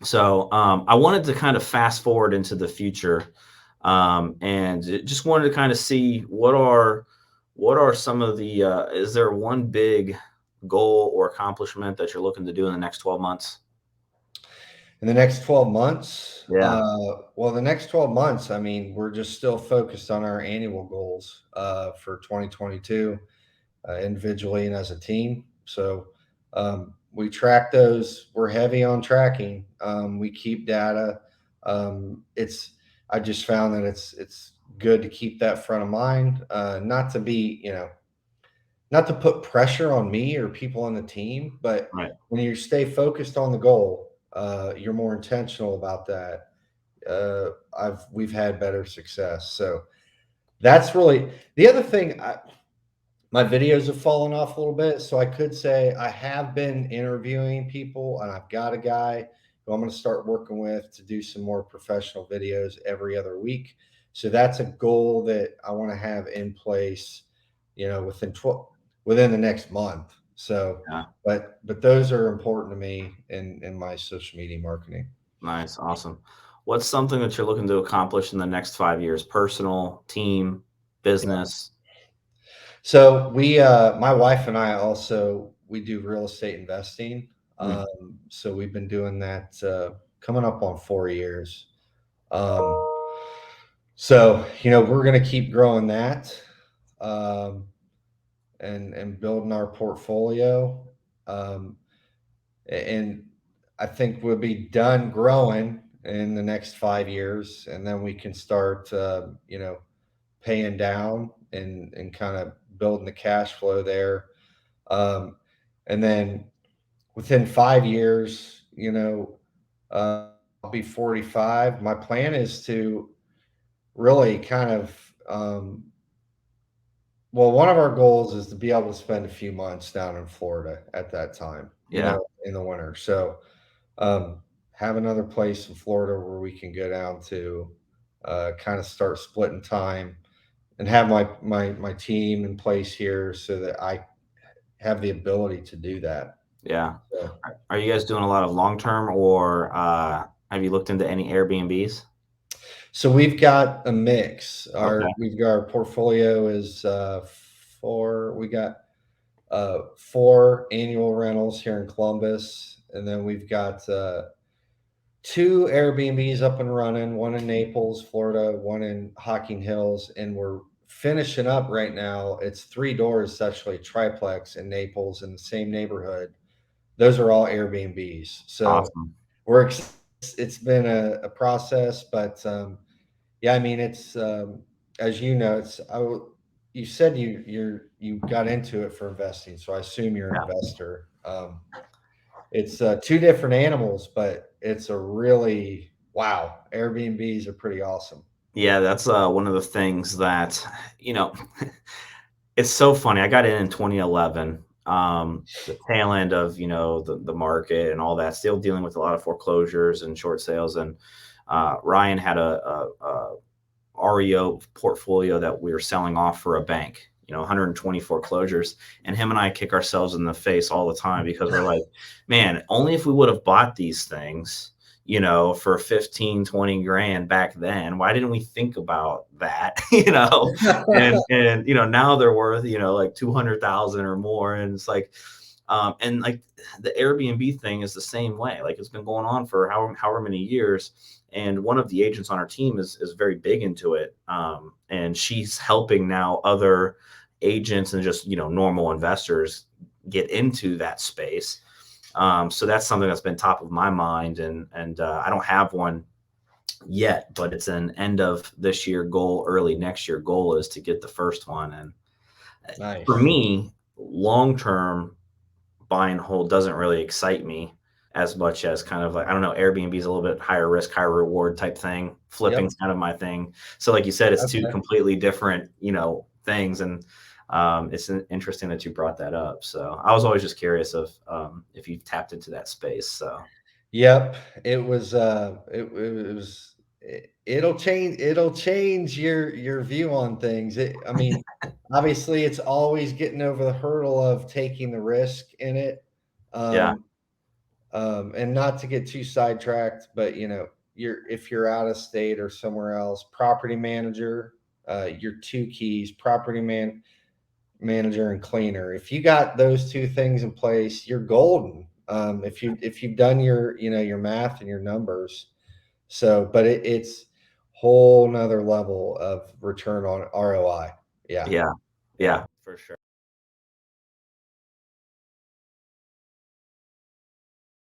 So I wanted to kind of fast forward into the future, and just wanted to kind of see what are some of the is there one big goal or accomplishment that you're looking to do in the next 12 months? In the next 12 months, Yeah. well, the next 12 months, I mean, we're just still focused on our annual goals for 2022, individually and as a team. So we track those. We're heavy on tracking. We keep data. It's I just found that it's good to keep that front of mind, not to be, not to put pressure on me or people on the team, but Right. when you stay focused on the goal, you're more intentional about that. We've had better success. So that's really the other thing. My videos have fallen off a little bit, so I could say I have been interviewing people, and I've got a guy who I'm going to start working with to do some more professional videos every other week. So that's a goal that I want to have in place, within the next month. So, Yeah. but those are important to me in my social media marketing. Nice. Awesome. What's something that you're looking to accomplish in the next 5 years? Personal, team, business? So my wife and I also we do real estate investing. Mm. So we've been doing that coming up on 4 years. Um, so we're going to keep growing that um, and building our portfolio. Um, and I think we'll be done growing in the next 5 years, and then we can start, paying down and kind of building the cash flow there. Um, and then within 5 years, I'll be 45. My plan is to really kind of, well, one of our goals is to be able to spend a few months down in Florida at that time, Yeah. in the winter. So, um, have another place in Florida where we can go down to, kind of start splitting time and have my team in place here so that I have the ability to do that. Yeah. So, Are you guys doing a lot of long term, or have you looked into any Airbnbs? so we've got a mix. Okay. Our portfolio is four. We got four annual rentals here in Columbus, and then we've got two Airbnbs up and running. One in Naples, Florida. One in Hocking Hills, and we're finishing up right now. It's three doors, it's actually a triplex in Naples in the same neighborhood. Those are all Airbnbs. So Awesome. it's been a process, but yeah, I mean, it's as you know, you said you got into it for investing, so I assume you're an Yeah. investor. It's two different animals, but it's a really wow. Airbnbs are pretty awesome. Yeah, that's one of the things that, you know, it's so funny. I got in 2011, the tail end of, the market and all that, still dealing with a lot of foreclosures and short sales. And Ryan had a REO portfolio that we were selling off for a bank, 120 foreclosures. And him and I kick ourselves in the face all the time because we're like, man, only if we would have bought these things, for 15, 20 grand back then, why didn't we think about that? And now they're worth, like 200,000 or more. And it's like, and like the Airbnb thing is the same way. Like it's been going on for however many years. And one of the agents on our team is very big into it. And she's helping now other agents and just, normal investors get into that space. So that's something that's been top of my mind. And I don't have one yet, but it's an end of this year goal, early next year goal is to get the first one. And for Nice. me, long term, buy and hold doesn't really excite me as much as kind of like, I don't know, Airbnb is a little bit higher risk, higher reward type thing. Yep. Flipping's kind of my thing. So like you said, it's two Okay. completely different, things. And it's interesting that you brought that up. So I was always just curious of if you've tapped into that space. So Yep, it was it'll change your view on things. I mean, obviously it's always getting over the hurdle of taking the risk in it. yeah, Um And not to get too sidetracked, but if you're out of state or somewhere else, property manager, your two keys, manager and cleaner. If you got those two things in place, you're golden. If you've done your math and your numbers. So, but it's whole nother level of return on ROI. Yeah. Yeah. Yeah, for sure.